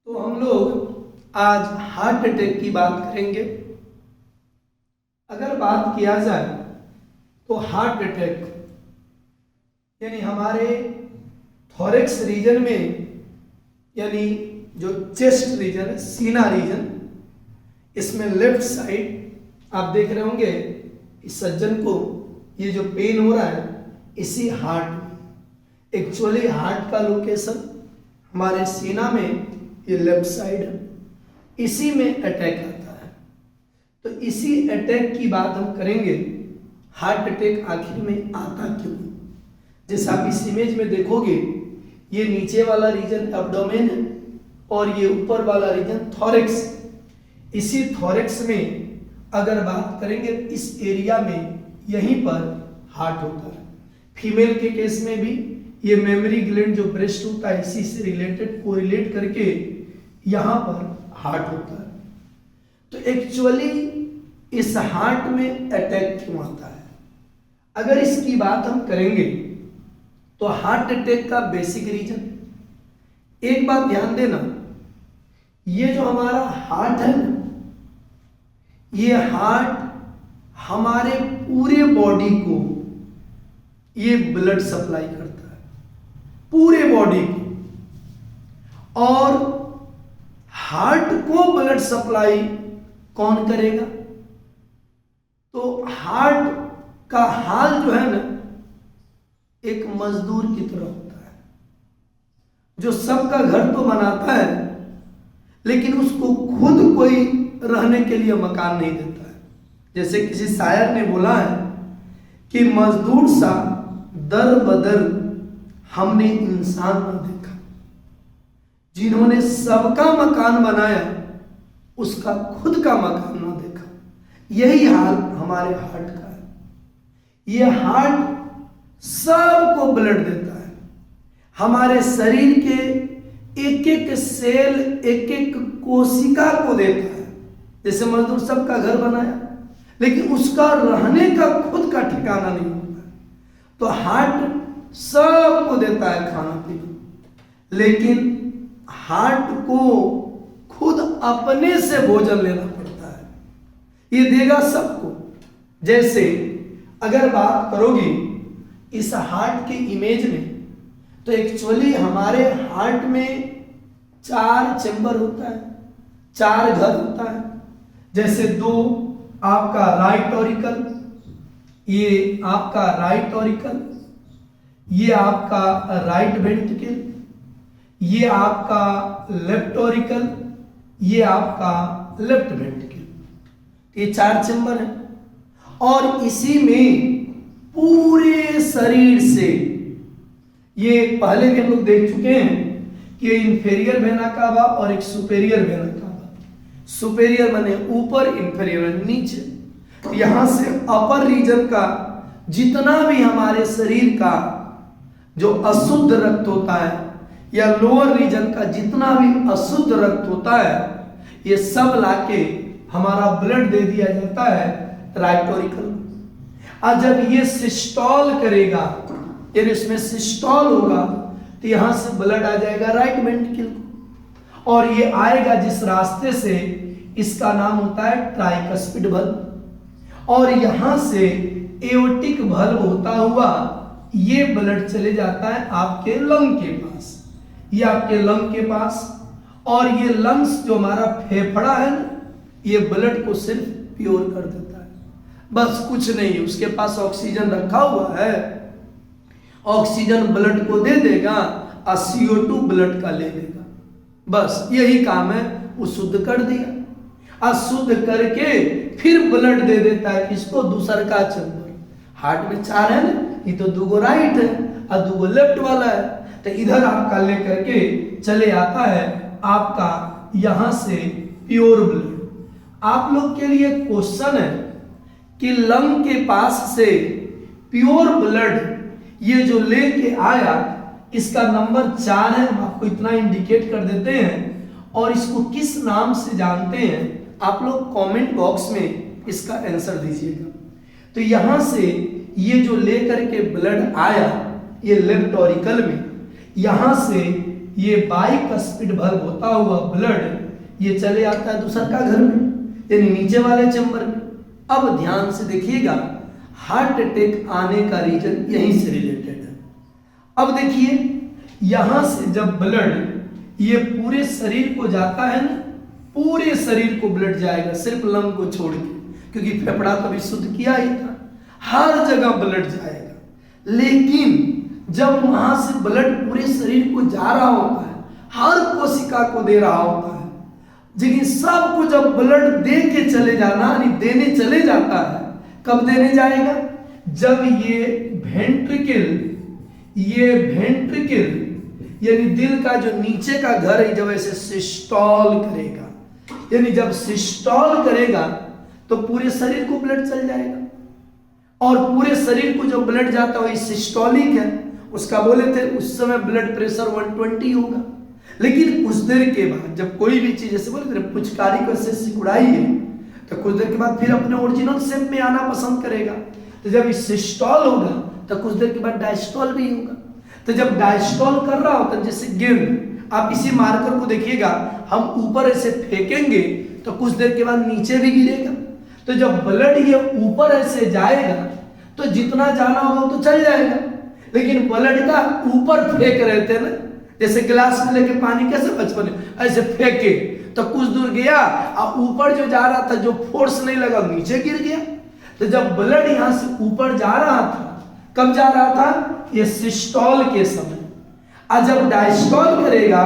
तो हम लोग आज हार्ट अटैक की बात करेंगे। अगर बात किया जाए तो हार्ट अटैक यानी हमारे थोरैक्स रीजन में, यानी जो चेस्ट रीजन है, सीना रीजन, इसमें लेफ्ट साइड आप देख रहे होंगे इस सज्जन को ये जो पेन हो रहा है इसी हार्ट में। एक्चुअली हार्ट का लोकेशन हमारे सीना में ये लेफ्ट साइड है, इसी में अटैक आता है। तो इसी अटैक की बात हम करेंगे, हार्ट अटैक आखिर में आता क्यों। जैसे आप इस इमेज में देखोगे ये नीचे वाला रीजन एब्डोमेन है और ये ऊपर वाला रीजन थोरैक्स। इसी थोरैक्स में अगर बात करेंगे इस एरिया में यहीं पर हार्ट होता है। फीमेल के केस में भी ये मेमोरी ग्लैंड जो ब्रेस्ट होता है इसी से रिलेटेड कोरिलेट करके यहाँ पर हार्ट होता है। तो एक्चुअली इस हार्ट में अटैक क्यों आता है, अगर इसकी बात हम करेंगे तो हार्ट अटैक का बेसिक रीजन, एक बात ध्यान देना, ये जो हमारा हार्ट है ना, ये हार्ट हमारे पूरे बॉडी को ये ब्लड सप्लाई करता है, पूरे बॉडी को। और हार्ट को ब्लड सप्लाई कौन करेगा, तो हार्ट का हाल जो है ना एक मजदूर की तरह होता है, जो सबका घर तो बनाता है लेकिन उसको खुद कोई रहने के लिए मकान नहीं देता है। जैसे किसी शायर ने बोला है कि मजदूर सा दर बदर हमने इंसान न देखा, जिन्होंने सबका मकान बनाया उसका खुद का मकान न देखा। यही हाल हमारे हार्ट का है। ये हार्ट सबको ब्लड देता है, हमारे शरीर के एक एक सेल, एक एक कोशिका को देता है। जैसे मजदूर सबका घर बनाया लेकिन उसका रहने का खुद का ठिकाना नहीं होता है। तो हार्ट सबको देता है खाना पीना, लेकिन हार्ट को खुद अपने से भोजन लेना पड़ता है, ये देगा सबको। जैसे अगर बात करोगे इस हार्ट के इमेज में, तो एक्चुअली हमारे हार्ट में 4 चैम्बर होता है, 4 घर होता है। जैसे 2 आपका राइट ऑरिकल, ये आपका राइट ऑरिकल, ये आपका राइट वेंट्रिकल, ये आपका लेफ्ट ऑरिकल, ये आपका लेफ्ट वेंट्रिकल। ये 4 चैम्बर है और इसी में पूरे शरीर से, ये पहले भी हम लोग देख चुके हैं कि इंफेरियर वेना कावा और एक सुपेरियर वेना कावा। सुपेरियर माने ऊपर, इंफेरियर नीचे। तो यहां से अपर रीजन का जितना भी हमारे शरीर का जो अशुद्ध रक्त होता है या लोअर रीजन का जितना भी अशुद्ध रक्त होता है, ये सब लाके हमारा ब्लड दे दिया जाता है राइट ऑरिकल। और जब ये सिस्टॉल करेगा, यानी इसमें सिस्टॉल होगा, तो यहां से ब्लड आ जाएगा राइट वेंट्रिकल को, और ये आएगा जिस रास्ते से, इसका नाम होता है ट्राइकस्पिड बल्ब, और यहां से एओर्टिक बल्ब होता हुआ ये ब्लड चले जाता है आपके लंग के पास, ये आपके लंग के पास। और ये लंग्स जो हमारा फेफड़ा है ना, ये ब्लड को सिर्फ प्योर कर देता है, बस कुछ नहीं। उसके पास ऑक्सीजन रखा हुआ है, ऑक्सीजन ब्लड को दे देगा और CO2 ब्लड का ले लेगा, बस यही काम है। वो शुद्ध कर दिया, और शुद्ध करके फिर ब्लड दे देता है किसको, दूसर का चैम्बर। हार्ट में 4 है ना, ये तो 2 राइट है और 2 लेफ्ट वाला है। तो इधर आपका लेकर के चले आता है आपका यहां से प्योर ब्लड। आप लोग के लिए क्वेश्चन है कि लंग के पास से प्योर ब्लड ये जो लेके आया, इसका नंबर 4 है, हम आपको इतना इंडिकेट कर देते हैं। और इसको किस नाम से जानते हैं आप लोग कमेंट बॉक्स में इसका आंसर दीजिएगा। तो यहां से ये जो लेकर के ब्लड आया ये लेफ्ट ऑरिकल में, यहां से ये बाइकस्पिड बल्ब होता हुआ ब्लड ये चले आता है दूसरा घर में, यानी नीचे वाले चैम्बर में। अब ध्यान से देखिएगा, हार्ट अटैक आने का रीजन यहीं से रिलेटेड है। अब देखिए, यहां से जब ब्लड ये पूरे शरीर को जाता है ना, पूरे शरीर को ब्लड जाएगा, सिर्फ लंग को छोड़ के, क्योंकि फेफड़ा तो अभी शुद्ध किया ही था, हर जगह ब्लड जाएगा। लेकिन जब वहां से ब्लड पूरे शरीर को जा रहा होता है, हर कोशिका को दे रहा होता है, लेकिन सबको जब ब्लड दे के चले जाना, यानी देने चले जाता है, कब देने जाएगा? जब ये वेंट्रिकल यानी दिल का जो नीचे का घर है, जब ऐसे सिस्टॉल करेगा, यानी जब सिस्टॉल करेगा तो पूरे शरीर को ब्लड चल जाएगा। और पूरे शरीर को जो ब्लड जाता है वही सिस्टोलिक है, उसका बोले थे उस समय ब्लड प्रेशर 120 होगा। लेकिन कुछ देर के बाद जब कोई भी चीज, जैसे बोले पुचकारी को ऐसे सिकुड़ाई है, तो कुछ देर के बाद फिर अपने ओरिजिनल शेप में आना पसंद करेगा। तो जब सिस्टॉल होगा तो कुछ देर के बाद डायस्टॉल भी होगा। तो जब डायस्टॉल कर रहा होता है, जैसे गेंद, आप इसी मार्कर को देखिएगा, हम ऊपर ऐसे फेंकेंगे तो कुछ देर के बाद नीचे भी गिरेगा। तो जब ब्लड ये ऊपर ऐसे जाएगा तो जितना जाना होगा तो चल जाएगा। लेकिन ब्लड का ऊपर फेंक रहे थे ना, जैसे गिलास में लेके पानी कैसे बचपन में ऐसे फेंके तो कुछ दूर गया, और ऊपर जो जा रहा था, जो फोर्स नहीं लगा, नीचे गिर गया। तो जब ब्लड यहां से ऊपर जा रहा था, कब जा रहा था? ये सिस्टॉल के समय। और जब डायस्टॉल करेगा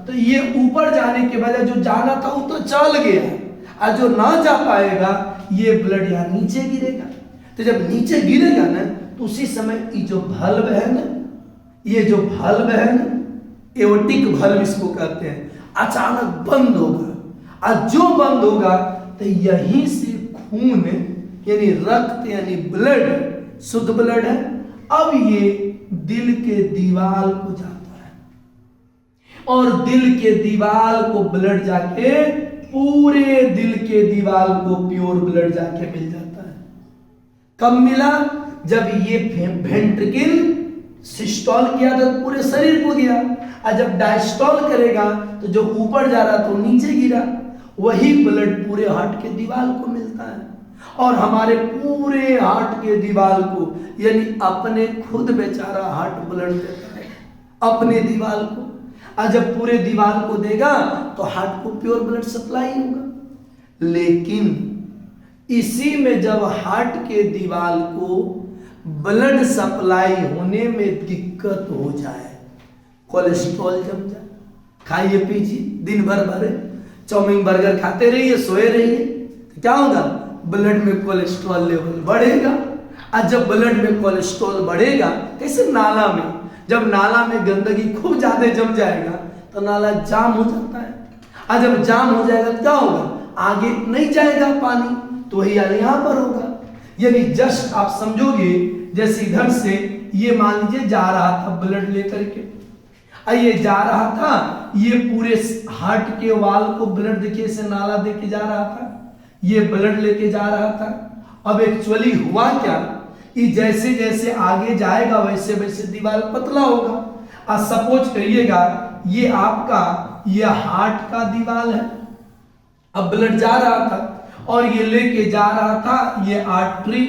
तो ये ऊपर जाने के बजाय जो जाना था वो तो चल गया, और जो ना जा पाएगा ये ब्लड यहाँ नीचे गिरेगा। तो जब नीचे गिरेगा ना, तो उसी समय ये जो भल्ब है ना, ये जो भल्ब है ना, एओर्टिक भल्ब इसको कहते हैं, अचानक बंद होगा। और जो बंद होगा तो यहीं से खून यानी रक्त यानी ब्लड, शुद्ध ब्लड है, अब ये दिल के दीवार को जाता है, और दिल के दीवार को ब्लड जाके पूरे दिल के दीवार को प्योर ब्लड जाके मिल जाता है। कब मिला? जब ये वेंट्रिकल सिस्टॉल किया तो पूरे शरीर को गया, और जब डायस्टॉल करेगा तो जो ऊपर जा रहा तो नीचे गिरा। वही ब्लड पूरे हार्ट के दीवार को मिलता है, और हमारे पूरे हार्ट के दीवार को, यानी अपने खुद बेचारा हार्ट ब्लड देता है अपने दीवार को। और जब पूरे दीवार को देगा तो हार्ट को प्योर ब्लड सप्लाई होगा। लेकिन इसी में जब हार्ट के दीवार को ब्लड सप्लाई होने में दिक्कत हो जाए, कोलेस्ट्रॉल जम जाए, खाइए पीजिए दिन भर भरे चाउमीन बर्गर खाते रहिए, सोए रहिए, तो क्या होगा? ब्लड में कोलेस्ट्रॉल लेवल बढ़ेगा। और जब ब्लड में कोलेस्ट्रॉल बढ़ेगा, कैसे? नाला में, जब नाला में गंदगी खूब ज्यादा जम जाएगा तो नाला जाम हो जाता है, और जब जाम हो जाएगा तो क्या होगा? आगे नहीं जाएगा पानी, तो वही यहाँ पर होगा। यानी जस्ट आप समझोगे जैसे इधर से ये मान लीजिए जा रहा था ब्लड लेकर के, ये जा रहा था, ये पूरे हार्ट के वाल को ब्लड देखिए ऐसे नाला देके जा रहा था, ये ब्लड लेके जा रहा था। अब एक्चुअली हुआ क्या, ये जैसे जैसे आगे जाएगा वैसे वैसे दीवार पतला होगा। और सपोज करिएगा ये आपका ये हार्ट का दीवार है, अब ब्लड जा रहा था और ये लेके जा रहा था ये आर्टरी,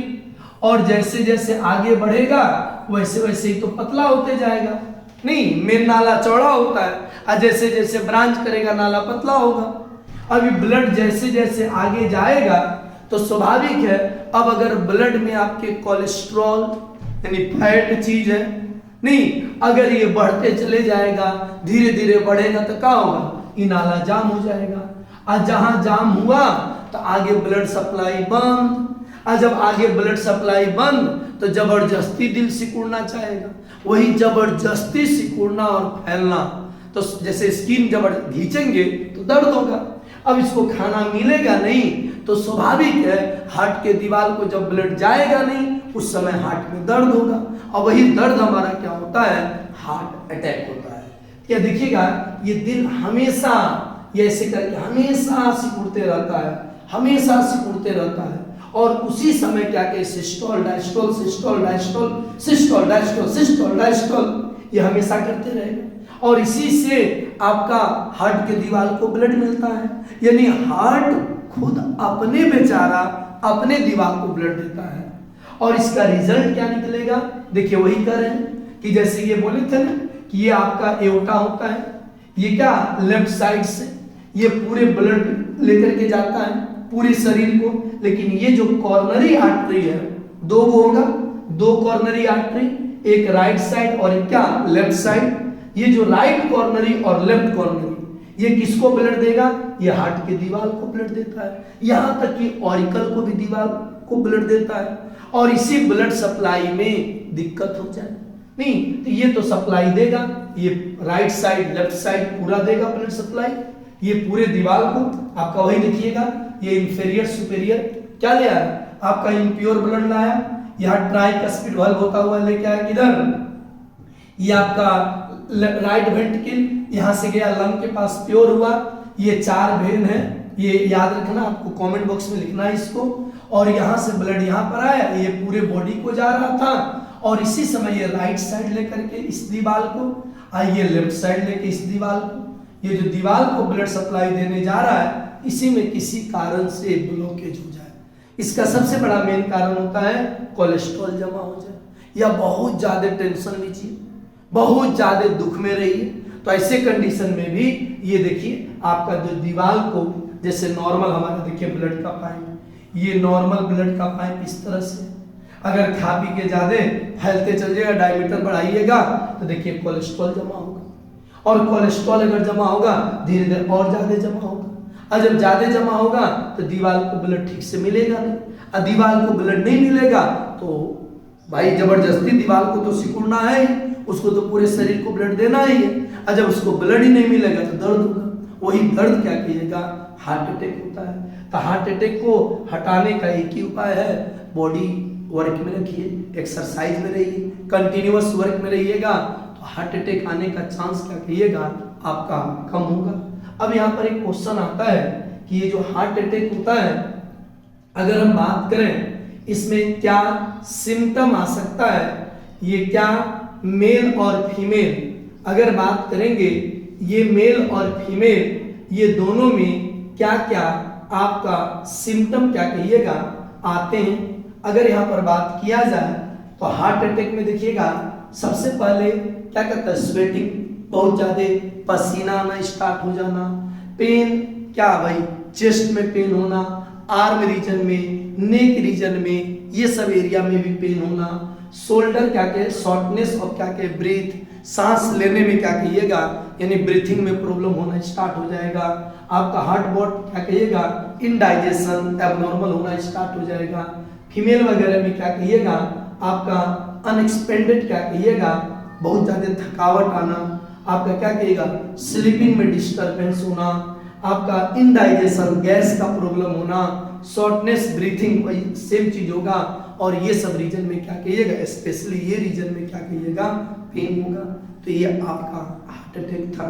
और जैसे जैसे आगे बढ़ेगा वैसे वैसे ही तो पतला होते जाएगा। नहीं, मेन नाला चौड़ा होता है, और जैसे जैसे ब्रांच करेगा नाला पतला होगा। अभी ब्लड जैसे जैसे आगे जाएगा तो स्वाभाविक है, अब अगर ब्लड में आपके कोलेस्ट्रॉल यानी फैट चीज है, नहीं, अगर ये बढ़ते चले जाएगा, धीरे धीरे बढ़ेगा तो क्या होगा? ये नाला जाम हो जाएगा, और जहां जाम हुआ तो आगे ब्लड सप्लाई बंद, और जब आगे ब्लड सप्लाई बंद तो जबरदस्ती दिल सिकुड़ना चाहेगा, वही जबरदस्ती सिकुड़ना और फैलना, तो जैसे स्किन जब खींचेंगे तो दर्द होगा। अब इसको खाना मिलेगा नहीं तो स्वाभाविक है हार्ट के दीवार को जब ब्लड जाएगा नहीं उस समय हार्ट में दर्द होगा, और वही दर्द हमारा क्या होता है? हार्ट अटैक होता है। क्या देखिएगा ये दिल हमेशा ये ऐसे करके हमेशा सिकुड़ते रहता है, हमेशा सिकुड़ते रहता है, और उसी समय क्या कहते systole diastole systole diastole systole diastole systole diastole ये हमेशा करते रहेगा। और इसी से आपका हार्ट के दीवार को ब्लड मिलता है। यानी हार्ट खुद अपने बेचारा अपने दीवार को ब्लड देता है। और इसका रिजल्ट क्या निकलेगा, देखिए वही कर रहे हैं कि जैसे ये बोले थे ना कि ये आपका एओर्टा होता है, ये क्या लेफ्ट साइड से ये पूरे ब्लड लेकर के जाता है पूरे शरीर को। लेकिन ये जो कॉर्नरी आर्टरी है, दो होगा, दो कॉर्नरी आर्टरी, एक राइट साइड और एक क्या लेफ्ट साइड। ये जो राइट कॉर्नरी और लेफ्ट कॉर्नरी ये किसको ब्लड देगा, ये हार्ट के दीवार को ब्लड देता है। यहां तक कि ऑरिकल को भी दीवार को ब्लड देता है। और इसी ब्लड सप्लाई में दिक्कत हो जाए नहीं तो ये तो सप्लाई देगा, ये राइट साइड लेफ्ट साइड पूरा देगा ब्लड सप्लाई, ये पूरे दीवार को आपका वही देखिएगा, ये इंफीरियर सुपेरियर क्या ले आया, आपका इम्प्योर ब्लड लाया, यहाँ ट्राइकस्पिड वाल्व होता हुआ लेके आया किधर, ये आपका राइट वेंट्रिकल यहां से गया लंग के पास प्योर हुआ। ये 4 वेन है, ये याद रखना, आपको कमेंट बॉक्स में लिखना है इसको। और यहां से ब्लड यहां पर आया, ये पूरे बॉडी को जा रहा था। और इसी समय ये राइट साइड लेकर के इस दीवार को, आइए लेफ्ट साइड लेके इस दीवार को, ये जो दीवार को ब्लड सप्लाई देने जा रहा है इसी में किसी कारण से ब्लॉकेज हो जाए। इसका सबसे बड़ा मेन कारण होता है कोलेस्ट्रॉल जमा हो जाए या बहुत ज्यादा टेंशन लीजिए, बहुत ज्यादा दुख में रहिए। तो ऐसे कंडीशन में भी ये देखिए आपका जो दीवार को, जैसे नॉर्मल हमारा देखिए ब्लड का पाइप, ये नॉर्मल ब्लड का पाइप इस तरह से, अगर खा पी के ज्यादा फैलते चल जाएगा, डायमीटर बढ़ाइएगा तो देखिए कोलेस्ट्रॉल जमा होगा। और कोलेस्ट्रॉल अगर जमा होगा धीरे धीरे और ज्यादा जमा होगा, और जब ज्यादा जमा होगा तो दीवार को ब्लड ठीक से मिलेगा नहीं, और दीवार को ब्लड नहीं मिलेगा तो भाई जबरदस्ती दीवार को तो सिकुड़ना है, उसको तो पूरे शरीर को ब्लड देना ही है। और जब उसको ब्लड ही नहीं मिलेगा तो दर्द होगा, वही दर्द क्या कहिएगा, हार्ट अटैक होता है। तो हार्ट अटैक को हटाने का एक ही उपाय है, बॉडी वर्क में रखिए, एक्सरसाइज में रहिए, कंटिन्यूअस वर्क में रहिएगा तो हार्ट अटैक आने का चांस क्या कहिएगा आपका कम होगा। अब यहाँ पर एक क्वेश्चन आता है कि ये जो हार्ट अटैक होता है अगर हम बात करें इसमें क्या सिम्टम आ सकता है, ये क्या मेल और फीमेल, अगर बात करेंगे ये मेल और फीमेल ये दोनों में क्या क्या आपका सिम्टम क्या कहिएगा आते हैं। अगर यहाँ पर बात किया जाए तो हार्ट अटैक में देखिएगा सबसे पहले क्या कहता है, स्वेटिंग, बहुत ज्यादा पसीना आना स्टार्ट हो जाना, पेन क्या भाई, चेस्ट में पेन होना, आर्म रीजन में, नेक रीजन में, ये सब एरिया में भी पेन होना, शोल्डर क्या कहे, शॉर्टनेस और क्या कहे ब्रीथ, सांस लेने में क्या कहिएगा यानी ब्रीथिंग में प्रॉब्लम होना स्टार्ट हो जाएगा। आपका हार्ट बॉट क्या कहिएगा, इनडाइजेशन एबनॉर्मल होना स्टार्ट हो जाएगा। फीमेल वगैरह में क्या कहिएगा आपका अनएक्सपेक्टेड क्या कहिएगा, बहुत ज्यादा थकावट आना, आपका क्या कहिएगा स्लीपिंग में डिस्टर्बेंस होना, आपका इनडाइजेशन गैस का प्रॉब्लम होना, शॉर्टनेस ब्रीथिंग वही सेम चीज होगा। और ये सब रीजन में क्या कहिएगा, स्पेशली ये रीजन में क्या कहिएगा पेन होगा। तो ये आपका हार्ट अटैक था।